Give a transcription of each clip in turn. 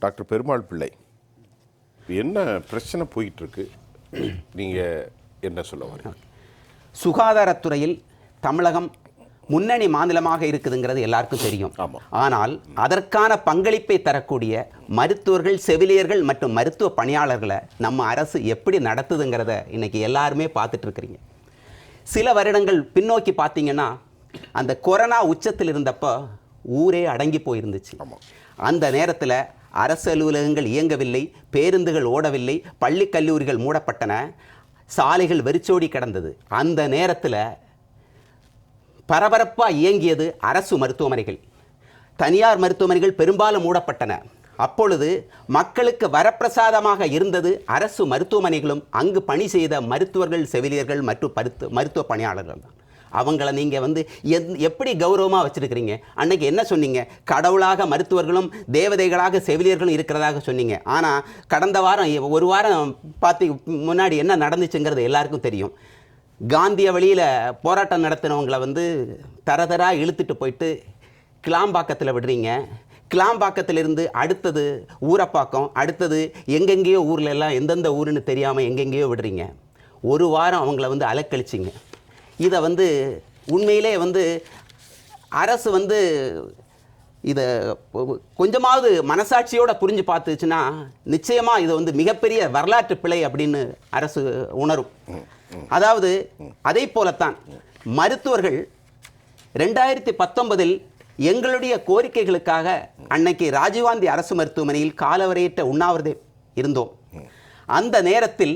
Doctor Perumal பிள்ளை, என்ன பிரச்சனை போயிட்டுருக்கு, நீங்கள் என்ன சொல்ல வரீங்க? சுகாதாரத்துறையில் தமிழகம் முன்னணி மாநிலமாக இருக்குதுங்கிறது எல்லாருக்கும் தெரியும். ஆனால் அதற்கான பங்களிப்பை தரக்கூடிய மருத்துவர்கள், செவிலியர்கள் மற்றும் மருத்துவ பணியாளர்களை நம்ம அரசு எப்படி நடத்துதுங்கிறத இன்னைக்கு எல்லாருமே பார்த்துட்டு இருக்கிறீங்க. சில வருடங்கள் பின்னோக்கி பார்த்தீங்கன்னா, அந்த கொரோனா உச்சத்தில் இருந்தப்போ ஊரே அடங்கி போயிருந்துச்சு. அந்த நேரத்தில் அரசு அலுவலகங்கள் இயங்கவில்லை, பேருந்துகள் ஓடவில்லை, பள்ளி கல்லூரிகள் மூடப்பட்டன, சாலைகள் வெறிச்சோடி கிடந்தது. அந்த நேரத்தில் பரபரப்பாக இயங்கியது அரசு மருத்துவமனைகள். தனியார் மருத்துவமனைகள் பெரும்பாலும் மூடப்பட்டன. அப்பொழுது மக்களுக்கு வரப்பிரசாதமாக இருந்தது அரசு மருத்துவமனைகளும் அங்கு பணி செய்த மருத்துவர்கள், செவிலியர்கள் மற்றும் மருத்துவ பணியாளர்கள் தான். அவங்கள நீங்கள் எப்படி கௌரவமாக வச்சுருக்கிறீங்க? அன்னைக்கு என்ன சொன்னீங்க? கடவுளாக மருத்துவர்களும் தேவதைகளாக செவிலியர்களும் இருக்கிறதாக சொன்னீங்க. ஆனால் கடந்த வாரம், ஒரு வாரம் முன்னாடி என்ன நடந்துச்சுங்கிறது எல்லாருக்கும் தெரியும். காந்திய வழியில் போராட்டம் நடத்தினவங்களை தரதரா இழுத்துட்டு போயிட்டு கிளாம்பாக்கத்தில் விடுறீங்க. கிளாம்பாக்கத்திலிருந்து அடுத்தது ஊரப்பாக்கம், அடுத்தது எங்கெங்கேயோ ஊரில் எல்லாம் எந்தெந்த ஊருன்னு தெரியாமல் எங்கெங்கேயோ விடுறீங்க. ஒரு வாரம் அவங்கள அலக்கழிச்சிங்க. இதை உண்மையிலே அரசு இதை கொஞ்சமாவது மனசாட்சியோடு புரிஞ்சு பார்த்துச்சுன்னா நிச்சயமாக இது மிகப்பெரிய வரலாற்று பிழை அப்படின்னு அரசு உணரும். அதாவது அதை போலத்தான் மருத்துவர்கள் 2019 எங்களுடைய கோரிக்கைகளுக்காக அன்னைக்கு ராஜீவ்காந்தி அரசு மருத்துவமனையில் காலவரையற்ற உண்ணாவிரதம் இருந்தோம். அந்த நேரத்தில்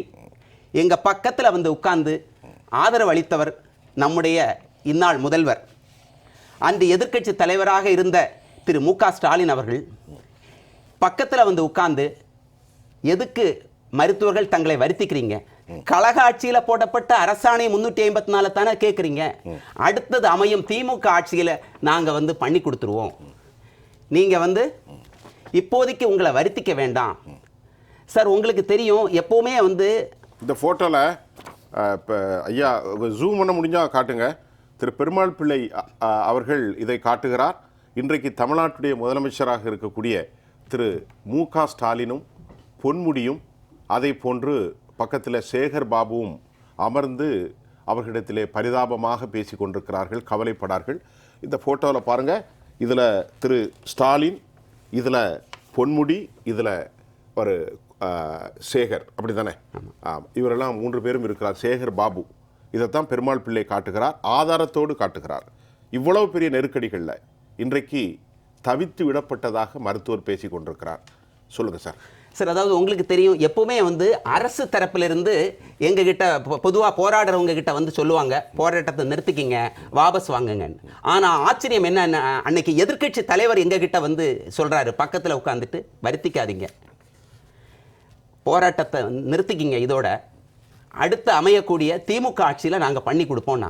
எங்கள் பக்கத்தில் உட்கார்ந்து ஆதரவு அளித்தவர் நம்முடைய இந்நாள் முதல்வர், அன்று எதிர்க்கட்சி தலைவராக இருந்த திரு மு க ஸ்டாலின் அவர்கள் பக்கத்தில் உட்கார்ந்து, எதுக்கு மருத்துவர்கள் தங்களை வருத்திக்கிறீங்க? கழக ஆட்சியில் போடப்பட்ட அரசாணை 354 தானே கேட்குறீங்க. அடுத்தது அமையும் திமுக ஆட்சியில் நாங்கள் பண்ணி கொடுத்துருவோம். நீங்கள் இப்போதைக்கு உங்களை வருத்திக்க வேண்டாம் சார். உங்களுக்கு தெரியும், எப்போவுமே இந்த ஃபோட்டோவில் இப்போ ஐயா ஜூம் பண்ண முடிஞ்சால் காட்டுங்க. திரு பெருமாள் பிள்ளை அவர்கள் இதை காட்டுகிறார். இன்றைக்கு தமிழ்நாட்டுடைய முதலமைச்சராக இருக்கக்கூடிய திரு மு க ஸ்டாலினும் பொன்முடியும், அதை போன்று பக்கத்தில் சேகர் பாபுவும் அமர்ந்து அவர்களிடத்திலே பரிதாபமாக பேசி கொண்டிருக்கிறார்கள், கவலைப்படார்கள். இந்த ஃபோட்டோவில் பாருங்கள், இதில் திரு ஸ்டாலின், இதில் பொன்முடி, இதில் ஒரு சேகர், அப்படி தானே? இவரெல்லாம் 3 பேரும் இருக்கிறார். சேகர் பாபு. இதைத்தான் பெருமாள் பிள்ளை காட்டுகிறார், ஆதாரத்தோடு காட்டுகிறார். இவ்வளவு பெரிய நெருக்கடிகளில் இன்றைக்கு தவித்து விடப்பட்டதாக மருத்துவர் பேசி கொண்டிருக்கிறார். சொல்லுங்கள் சார். சார், அதாவது உங்களுக்கு தெரியும், எப்பவுமே அரசு தரப்பிலிருந்து எங்ககிட்ட பொதுவாக போராடுறவங்க கிட்ட சொல்லுவாங்க, போராட்டத்தை நிறுத்திக்கிங்க, வாபஸ் வாங்குங்க. ஆனால் ஆச்சரியம் என்ன, அன்னைக்கு எதிர்க்கட்சி தலைவர் எங்ககிட்ட சொல்கிறாரு, பக்கத்தில் உட்காந்துட்டு, வருத்திக்காதீங்க, போராட்டத்தை நிறுத்திக்கிங்க, இதோட அடுத்து அமையக்கூடிய திமுக ஆட்சியில் நாங்கள் பண்ணி கொடுப்போம்.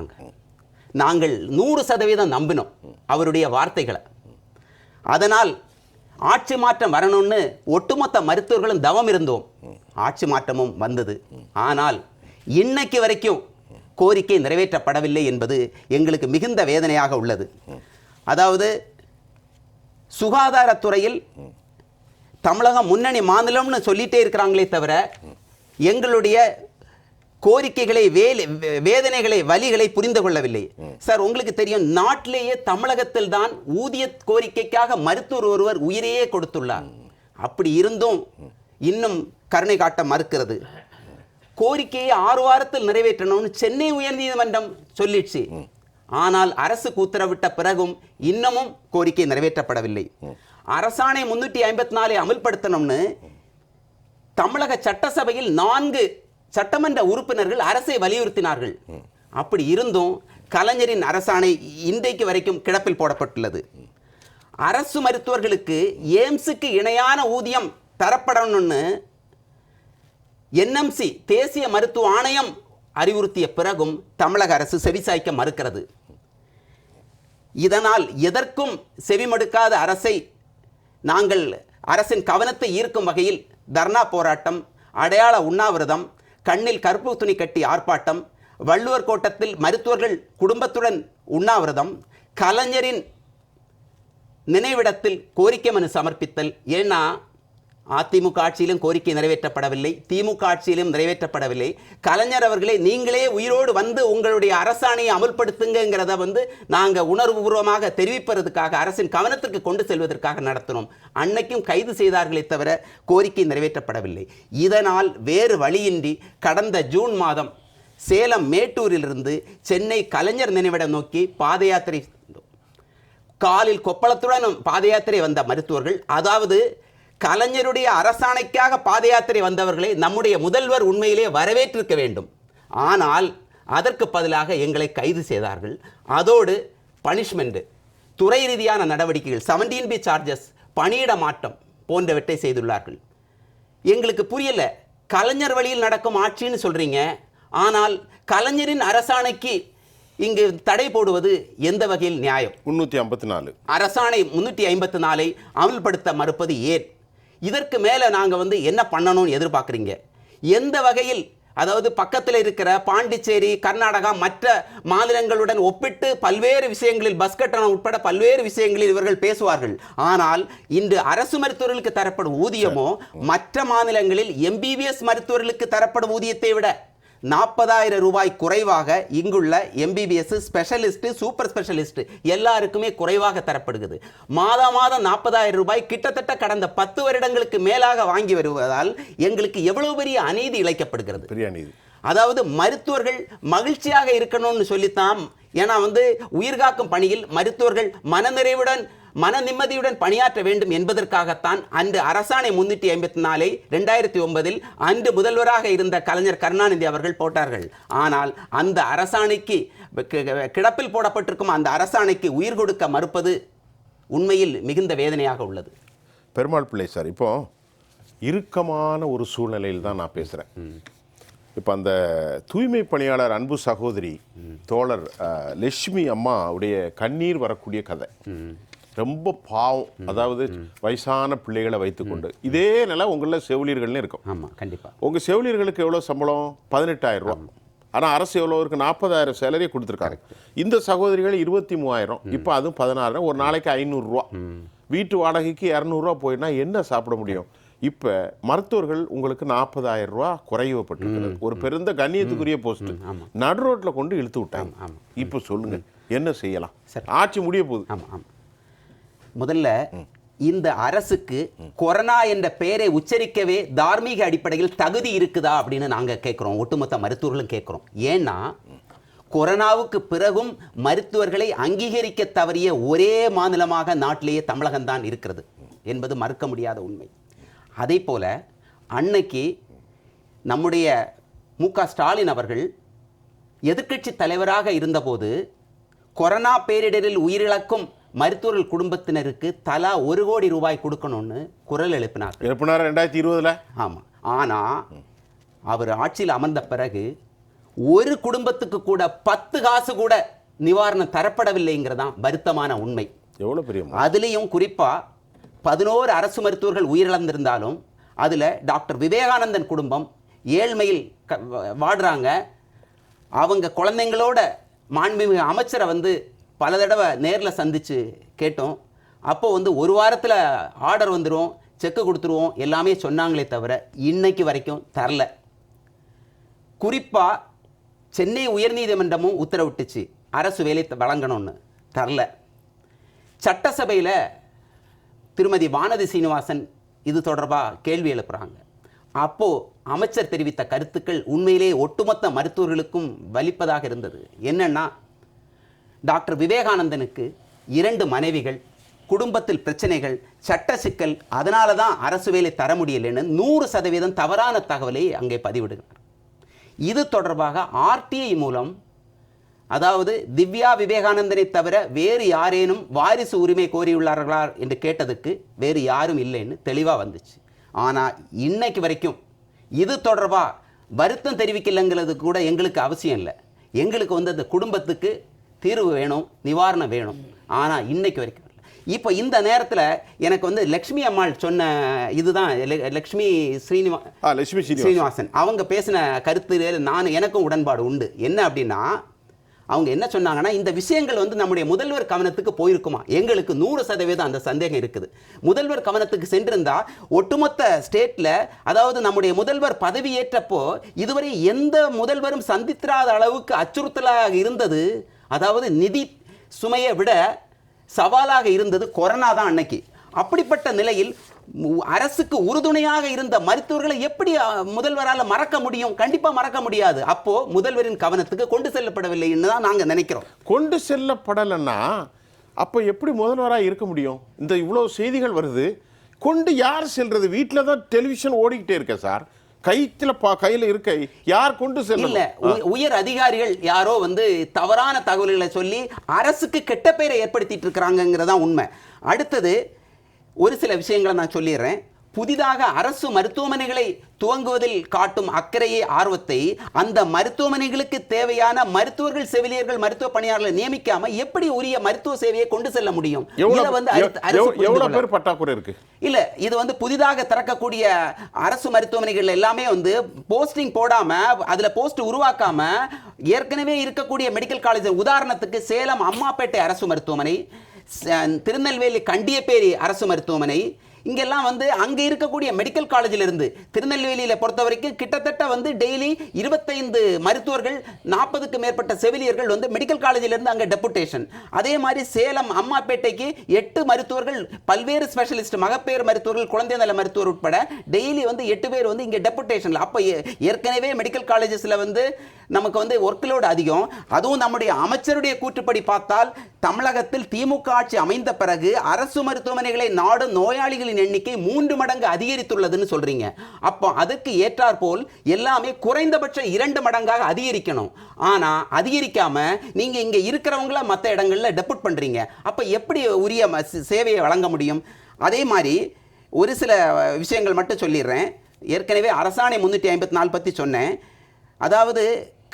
நாங்கள் 100% நம்பினோம் அவருடைய வார்த்தைகளை. அதனால் ஆட்சி மாற்றம் வரணும்னு ஒட்டுமொத்த மருத்துவர்களும் தவம் இருந்தோம். ஆட்சி மாற்றமும் வந்தது. ஆனால் இன்னைக்கு வரைக்கும் கோரிக்கை நிறைவேற்றப்படவில்லை என்பது எங்களுக்கு மிகுந்த வேதனையாக உள்ளது. அதாவது சுகாதாரத்துறையில் தமிழகம் முன்னணி மாநிலம்னு சொல்லிட்டே இருக்கிறாங்களே தவிர எங்களுடைய கோரிக்கைகளை, வேதனைகளை, வலிகளை புரிந்து கொள்ளவில்லை. சார், உங்களுக்கு தெரியும், நாட்டிலேயே தமிழகத்தில் தான் ஊதிய கோரிக்கைக்காக மருத்துவர் ஒருவர் உயிரையே கொடுத்துள்ளார். அப்படி இருந்தும் இன்னும் கருணை காட்ட மறுக்கிறது. கோரிக்கையை 6 வாரத்தில் நிறைவேற்றணும்னு சென்னை உயர்நீதிமன்றம் சொல்லிடுச்சு. ஆனால் அரசுக்கு உத்தரவிட்ட பிறகும் இன்னமும் கோரிக்கை நிறைவேற்றப்படவில்லை. அரசாணை 354 அமல்படுத்தணும்னு தமிழக சட்டசபையில் 4 சட்டமன்ற உறுப்பினர்கள் அரசை வலியுறுத்தினார்கள். அப்படி இருந்தும் கலைஞரின் அரசாணை இன்றைக்கு வரைக்கும் கிடப்பில் போடப்பட்டுள்ளது. அரசு மருத்துவர்களுக்கு எய்ம்ஸுக்கு இணையான ஊதியம் தரப்படணும்னு NMC தேசிய மருத்துவ ஆணையம் அறிவுறுத்திய பிறகும் தமிழக அரசு செவிசாய்க்க மறுக்கிறது. இதனால் எதற்கும் செவிமடுக்காத அரசை நாங்கள் அரசின் கவனத்தை ஈர்க்கும் வகையில் தர்ணா போராட்டம், அடையாள உண்ணாவிரதம், கண்ணில் கருப்பு துணி கட்டி ஆர்ப்பாட்டம், வள்ளுவர் கோட்டத்தில் மருத்துவர்கள் குடும்பத்துடன் உண்ணாவிரதம், கலைஞரின் நினைவிடத்தில் கோரிக்கை மனு சமர்ப்பித்தல். ஏன்னா அதிமுக ஆட்சியிலும் கோரிக்கை நிறைவேற்றப்படவில்லை, திமுக ஆட்சியிலும் நிறைவேற்றப்படவில்லை. கலைஞர் அவர்களே நீங்களே உயிரோடு வந்து உங்களுடைய அரசாணையை அமல்படுத்துங்கிறத நாங்கள் உணர்வுபூர்வமாக தெரிவிப்பதற்காக அரசின் கவனத்திற்கு கொண்டு செல்வதற்காக நடத்தினோம். அன்னைக்கும் கைது செய்தார்களே தவிர கோரிக்கை நிறைவேற்றப்படவில்லை. இதனால் வேறு வழியின்றி கடந்த ஜூன் மாதம் சேலம் மேட்டூரிலிருந்து சென்னை கலைஞர் நினைவிடம் நோக்கி பாத யாத்திரை, காலில் கொப்பளத்துடன் பாத யாத்திரை வந்த மருத்துவர்கள், அதாவது கலைஞருடைய அரசாணைக்காக பாத யாத்திரை வந்தவர்களை நம்முடைய முதல்வர் உண்மையிலே வரவேற்றிருக்க வேண்டும். ஆனால் அதற்கு பதிலாக எங்களை கைது செய்தார்கள். அதோடு பனிஷ்மெண்ட், துறை ரீதியான நடவடிக்கைகள், 17B சார்ஜஸ், பணியிட மாற்றம் போன்றவற்றை செய்துள்ளார்கள். எங்களுக்கு புரியல, கலைஞர் வழியில் நடக்கும் ஆட்சின்னு சொல்றீங்க, ஆனால் கலைஞரின் அரசாணைக்கு இங்கு தடை போடுவது எந்த வகையில் நியாயம்? 354 அரசாணை 354 அமல்படுத்த மறுப்பது ஏன்? இதற்கு மேலே நாங்கள் என்ன பண்ணணும்னு எதிர்பார்க்குறீங்க? எந்த வகையில், அதாவது பக்கத்தில் இருக்கிற பாண்டிச்சேரி, கர்நாடகா, மற்ற மாநிலங்களுடன் ஒப்பிட்டு பல்வேறு விஷயங்களில், பஸ் கட்டணம் உட்பட பல்வேறு விஷயங்களில் இவர்கள் பேசுவார்கள். ஆனால் இன்று அரசு மருத்துவர்களுக்கு தரப்படும் ஊதியமோ மற்ற மாநிலங்களில் MBBS மருத்துவர்களுக்கு தரப்படும் ஊதியத்தை விட 40,000 ரூபாய் குறைவாக இங்குள்ள MBBS ஸ்பெஷலிஸ்ட், சூப்பர் ஸ்பெஷலிஸ்ட் எல்லாருக்குமே குறைவாக தரப்படுகிறது. மாதம் 40,000 ரூபாய் கிட்டத்தட்ட கடந்த 10 வருடங்களுக்கு மேலாக வாங்கி வருவதால் எங்களுக்கு எவ்வளவு பெரிய அநீதி இழைக்கப்படுகிறது. அதாவது மருத்துவர்கள் மகிழ்ச்சியாக இருக்கணும்னு சொல்லித்தான், ஏன்னா உயிர்காக்கும் பணியில் மருத்துவர்கள் மனநிறைவுடன் மன நிம்மதியுடன் பணியாற்ற வேண்டும் என்பதற்காகத்தான் அந்த அரசாணை 354 2009 அன்று முதல்வராக இருந்த கலைஞர் கருணாநிதி அவர்கள் போட்டார்கள். ஆனால் அந்த அரசாணைக்கு கிடப்பில் போடப்பட்டிருக்கும் அந்த அரசாணைக்கு உயிர் கொடுக்க மறுப்பது உண்மையில் மிகுந்த வேதனையாக உள்ளது. பெருமாள் பிள்ளை சார், இப்போ இறுக்கமான ஒரு சூழ்நிலையில் தான் நான் பேசுகிறேன். இப்போ அந்த தூய்மை பணியாளர் அன்பு சகோதரி தோழர் லட்சுமி அம்மாவுடைய கண்ணீர் வரக்கூடிய கதை ரொம்ப பாவம். அதாவது வயசான பிள்ளைகளை வைத்துக்கொண்டு இதே நிலை உங்களில் செவிலியர்கள்னு இருக்கும். ஆமாம், கண்டிப்பாக. உங்கள் செவிலியர்களுக்கு எவ்வளோ சம்பளம்? 18,000 ரூபா. ஆனால் அரசு எவ்வளோ இருக்குது? 40,000 சேலரியை கொடுத்துருக்காங்க. இந்த சகோதரிகள் 23,000, இப்போ அதுவும் 16, ஒரு நாளைக்கு 500 ரூபா. வீட்டு வாடகைக்கு 200 ரூபா போயினா என்ன சாப்பிட முடியும்? இப்போ மருத்துவர்கள் உங்களுக்கு 40,000 ரூபா குறைவப்பட்டிருக்கிறது. ஒரு பெருந்த கண்ணியத்துக்குரிய போஸ்ட் நடு ரோட்டில் கொண்டு இழுத்து விட்டாங்க. இப்போ சொல்லுங்க, என்ன செய்யலாம்? ஆட்சி முடிய போகுது. ஆமாம். முதல்ல இந்த அரசுக்கு கொரோனா என்ற பெயரை உச்சரிக்கவே தார்மீக அடிப்படையில் தகுதி இருக்குதா அப்படின்னு நாங்கள் கேட்குறோம். ஒட்டுமொத்த மருத்துவர்களும் கேட்குறோம். ஏன்னா கொரோனாவுக்கு பிறகும் மருத்துவர்களை அங்கீகரிக்க தவறிய ஒரே மாநிலமாக நாட்டிலேயே தமிழகம்தான் இருக்கிறது என்பது மறுக்க முடியாத உண்மை. அதே போல அன்னைக்கு நம்முடைய மு.க. ஸ்டாலின் அவர்கள் எதிர்க்கட்சி தலைவராக இருந்தபோது கொரோனா பேரிடரில் உயிரிழக்கும் மருத்துவர்கள் குடும்பத்தினருக்கு தலா 1 கோடி ரூபாய் கொடுக்கணும்னு குரல் எழுப்பினார் 2020. ஆமாம். ஆனால் அவர் ஆட்சியில் அமர்ந்த பிறகு ஒரு குடும்பத்துக்கு கூட 10 காசு கூட நிவாரணம் தரப்படவில்லைங்கிறதான் வருத்தமான உண்மை. எவ்வளோ பெரிய, அதுலேயும் குறிப்பாக 11 அரசு மருத்துவர்கள் உயிரிழந்திருந்தாலும் அதில் டாக்டர் விவேகானந்தன் குடும்பம் ஏழ்மையில் வாடுறாங்க. அவங்க குழந்தைங்களோட மாண்புமிகு அமைச்சரை பல தடவை நேரில் சந்தித்து கேட்டோம். அப்போது 1 வாரத்தில் ஆர்டர் வந்துடும், செக்கு கொடுத்துருவோம் எல்லாமே சொன்னாங்களே தவிர இன்னைக்கு வரைக்கும் தரல. குறிப்பாக சென்னை உயர்நீதிமன்றமும் உத்தரவிட்டுச்சு அரசு வேலை வழங்கணும்னு, தரல. சட்டசபையில் திருமதி வானதி சீனிவாசன் இது தொடர்பாக கேள்வி எழுப்புறாங்க. அப்போது அமைச்சர் தெரிவித்த கருத்துக்கள் உண்மையிலே ஒட்டுமொத்த மருத்துவர்களுக்கும் வலிப்பதாக இருந்தது. என்னன்னா, டாக்டர் விவேகானந்தனுக்கு 2 மனைவிகள், குடும்பத்தில் பிரச்சனைகள், சட்ட சிக்கல், அதனால தான் அரசு வேலை தர முடியலைன்னு 100% தவறான தகவலை அங்கே பதிவிடுகிறார். இது தொடர்பாக RTI மூலம், அதாவது திவ்யா விவேகானந்தனை தவிர வேறு யாரேனும் வாரிசு உரிமை கோரியுள்ளார்களா என்று கேட்டதுக்கு வேறு யாரும் இல்லைன்னு தெளிவாக வந்துச்சு. ஆனால் இன்னைக்கு வரைக்கும் இது தொடர்பாக வருத்தம் தெரிவிக்கலைங்கிறது கூட எங்களுக்கு அவசியம் இல்லை. எங்களுக்கு அந்த குடும்பத்துக்கு தீர்வு வேணும், நிவாரணம் வேணும். ஆனால் இன்னைக்கு வரைக்கும் இல்லை. இப்போ இந்த நேரத்தில் எனக்கு லக்ஷ்மி அம்மாள் சொன்ன இதுதான், லக்ஷ்மி ஸ்ரீனிவாசன் அவங்க பேசின கருத்து எனக்கும் உடன்பாடு உண்டு. என்ன அப்படின்னா, அவங்க என்ன சொன்னாங்கன்னா, இந்த விஷயங்கள் வந்து நம்முடைய முதல்வர் கவனத்துக்கு போயிருக்குமா? எங்களுக்கு 100% அந்த சந்தேகம் இருக்குது. முதல்வர் கவனத்துக்கு சென்றிருந்தா ஒட்டுமொத்த ஸ்டேட்ல, அதாவது நம்முடைய முதல்வர் பதவி ஏற்றப்போ இதுவரை எந்த முதல்வரும் சந்தித்திராத அளவுக்கு அச்சுறுத்தலாக இருந்தது, அதாவது நிதி சுமையை விட சவாலாக இருந்தது கொரோனா தான் அன்னைக்கு. அப்படிப்பட்ட நிலையில் அரசுக்கு உறுதுணையாக இருந்த மருத்துவர்களை எப்படி முதல்வரால் மறக்க முடியும்? கண்டிப்பா மறக்க முடியாது. அப்போ முதல்வரின் கவனத்துக்கு கொண்டு செல்லப்படவில்லைன்னு தான் நாங்க நினைக்கிறோம். கொண்டு செல்லப்படலைன்னா அப்போ எப்படி முதல்வராக இருக்க முடியும்? இந்த இவ்வளோ செய்திகள் வருது, கொண்டு யார் செல்றது? வீட்டில் தான் டெலிவிஷன் ஓடிக்கிட்டே இருக்க சார், கையில் இருக்க யார் கொண்டு செல்ல? இல்ல, உயர் அதிகாரிகள் யாரோ வந்து தவறான தகவல்களை சொல்லி அரசுக்கு கெட்ட பெயரை ஏற்படுத்திட்டு இருக்கிறாங்கிறதா உண்மை. அடுத்தது ஒரு சில விஷயங்களை நான் சொல்லிடுறேன். புதிதாக அரசு மருத்துவமனைகளை துவங்குவதில் காட்டும் அக்கறையை, ஆர்வத்தை அந்த மருத்துவமனைகளுக்கு தேவையான மருத்துவர்கள், செவிலியர்கள், மருத்துவ பணியாளர்களை நியமிக்காம எப்படி உரிய மருத்துவ சேவையை கொண்டு செல்ல முடியும்? எவ்வளவு பேர் பற்றாக்குறை இருக்கு? இல்ல, இது வந்து புதிதாக திறக்கக்கூடிய அரசு மருத்துவமனைகள் எல்லாமே வந்து போஸ்டிங் போடாம, அதுல போஸ்ட் உருவாக்காம ஏற்கனவே இருக்கக்கூடிய மெடிக்கல் காலேஜ், உதாரணத்துக்கு சேலம் அம்மாப்பேட்டை அரசு மருத்துவமனை, திருநெல்வேலி கண்டியப்பேரி அரசு மருத்துவமனை, இங்கெல்லாம் வந்து அங்கே இருக்கக்கூடிய மெடிக்கல் காலேஜில் இருந்து, திருநெல்வேலியில் பொறுத்த வரைக்கும் கிட்டத்தட்ட வந்து டெய்லி 25 மருத்துவர்கள், 40க்கு மேற்பட்ட செவிலியர்கள் வந்து மெடிக்கல் காலேஜில் இருந்து அங்கே டெபுட்டேஷன். அதே மாதிரி சேலம் அம்மாப்பேட்டைக்கு 8 மருத்துவர்கள், பல்வேறு ஸ்பெஷலிஸ்ட், மகப்பேறு மருத்துவர்கள், குழந்தை நல மருத்துவர் உட்பட டெய்லி வந்து 8 பேர் வந்து இங்கே டெபுட்டேஷன். அப்போ ஏற்கனவே மெடிக்கல் காலேஜஸில் வந்து நமக்கு வந்து ஒர்க்லோடு அதிகம். அதுவும் நம்முடைய அமைச்சருடைய கூற்றுப்படி பார்த்தால் தமிழகத்தில் திமுக ஆட்சி அமைந்த பிறகு அரசு மருத்துவமனைகளை நாடும் நோயாளிகளின் எண்ணிக்கை 3 மடங்கு அதிகரித்துள்ளதுன்னு சொல்றீங்க. அப்போ அதுக்கு ஏற்றாற்போல் எல்லாமே குறைந்தபட்சம் 2 மடங்காக அதிகரிக்கணும். ஆனா அதிகரிக்காம நீங்க இங்க இருக்கிறவங்கள மற்ற இடங்கள்ல டெபுட் பண்றீங்க. அப்ப எப்படி உரிய சேவையை வழங்க முடியும்? அதே மாதிரி ஒரு சில விஷயங்கள் மட்டும் சொல்லிடுறேன். ஏற்கனவே அரசாணை 354 பத்தி சொன்னேன். அதாவது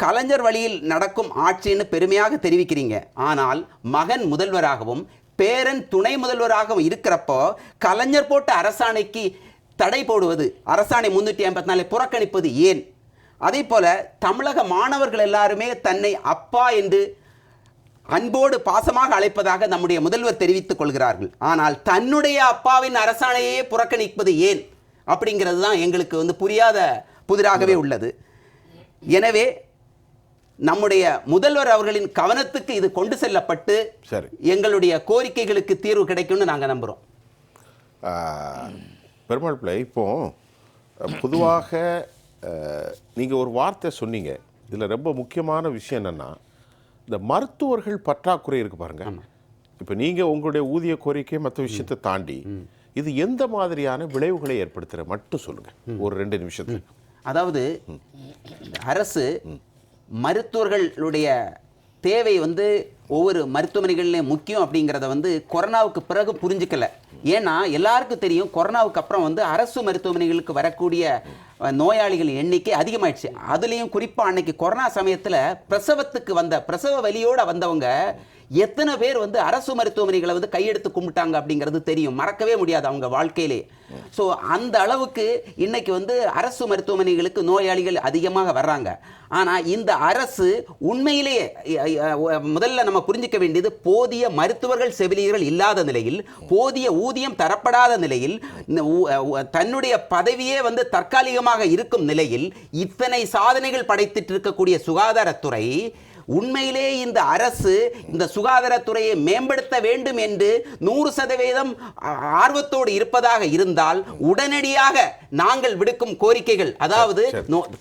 கலைஞர் வழியில் நடக்கும் ஆட்சின்னு பெருமையாக தெரிவிக்கிறீங்க. ஆனால் மகன் முதல்வராகவும் பேரன் துணை முதல்வராகவும் இருக்கிறப்போ கலைஞர் போட்ட அரசாணைக்கு தடை போடுவது, அரசாணை 354 புறக்கணிப்பது ஏன்? அதே போல தமிழக மாணவர்கள் எல்லாருமே தன்னை அப்பா என்று அன்போடு பாசமாக அழைப்பதாக நம்முடைய முதல்வர் தெரிவித்துக் கொள்கிறார்கள். ஆனால் தன்னுடைய அப்பாவின் அரசாணையே புறக்கணிப்பது ஏன் அப்படிங்கிறது தான் எங்களுக்கு வந்து புரியாத புதிராகவே உள்ளது. எனவே நம்முடைய முதல்வர் அவர்களின் கவனத்துக்கு இது கொண்டு செல்லப்பட்டு எங்களுடைய கோரிக்கைகளுக்கு தீர்வு கிடைக்கும்னு நாங்கள் நம்புகிறோம். பெருமாள் பிள்ளை, இப்போ பொதுவாக நீங்கள் ஒரு வார்த்தை சொன்னீங்க, இதில் ரொம்ப முக்கியமான விஷயம் என்னென்னா, இந்த மருத்துவர்கள் பற்றாக்குறை இருக்கு பாருங்க. இப்போ நீங்கள் உங்களுடைய ஊதிய கோரிக்கை மற்ற விஷயத்தை தாண்டி இது எந்த மாதிரியான விளைவுகளை ஏற்படுத்துகிற மட்டும் சொல்லுங்கள் ஒரு 2 நிமிஷத்துக்கு. அதாவது அரசு மருத்துவர்களுடைய தேவை வந்து ஒவ்வொரு மருத்துவமனைகள்லையும் முக்கியம் அப்படிங்கிறத வந்து கொரோனாவுக்கு பிறகு புரிஞ்சுக்கல. ஏன்னா எல்லாருக்கும் தெரியும், கொரோனாவுக்கு அப்புறம் வந்து அரசு மருத்துவமனைகளுக்கு வரக்கூடிய நோயாளிகளின் எண்ணிக்கை அதிகமாயிடுச்சு. அதுலேயும் குறிப்பாக அன்னைக்கு கொரோனா சமயத்தில் பிரசவத்துக்கு வந்த, பிரசவ வலியோடு வந்தவங்க எத்தனை பேர் வந்து அரசு மருத்துவமனைகளை வந்து கையெடுத்து கும்பிட்டாங்க அப்படிங்கிறது தெரியும், மறக்கவே முடியாது அவங்க வாழ்க்கையிலே. ஸோ அந்த அளவுக்கு இன்னைக்கு வந்து அரசு மருத்துவமனைகளுக்கு நோயாளிகள் அதிகமாக வர்றாங்க. ஆனால் இந்த அரசு உண்மையிலேயே முதல்ல நம்ம புரிஞ்சிக்க வேண்டியது, போதிய மருத்துவர்கள், செவிலியர்கள் இல்லாத நிலையில், போதிய ஊதியம் தரப்படாத நிலையில், தன்னுடைய பதவியே வந்து தற்காலிகமாக இருக்கும் நிலையில் இத்தனை சாதனைகள் படைத்திட்டு இருக்கக்கூடிய சுகாதாரத்துறை, உண்மையிலே இந்த அரசு இந்த சுகாதாரத்துறையை மேம்படுத்த வேண்டும் என்று 100% ஆர்வத்தோடு இருப்பதாக இருந்தால் உடனடியாக நாங்கள் விடுக்கும் கோரிக்கைகள், அதாவது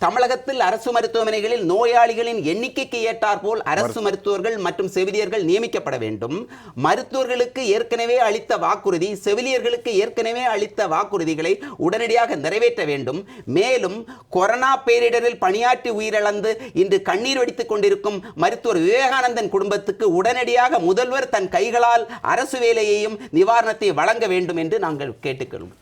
தமிழகத்தில் அரசு மருத்துவமனைகளில் நோயாளிகளின் எண்ணிக்கைக்கு ஏற்றாற்போல் அரசு மருத்துவர்கள் மற்றும் செவிலியர்கள் நியமிக்கப்பட வேண்டும். மருத்துவர்களுக்கு ஏற்கனவே அளித்த வாக்குறுதி, செவிலியர்களுக்கு ஏற்கனவே அளித்த வாக்குறுதிகளை உடனடியாக நிறைவேற்ற வேண்டும். மேலும் கொரோனா பேரிடரில் பணியாற்றி உயிரிழந்து இன்று கண்ணீர் வடித்துக் கொண்டிருக்கும் மருத்துவர் விவேகானந்தன் குடும்பத்துக்கு உடனடியாக முதல்வர் தன் கைகளால் அரசு வேலையையும் நிவாரணத்தை வழங்க வேண்டும் என்று நாங்கள் கேட்டுக்கொள்வோம்.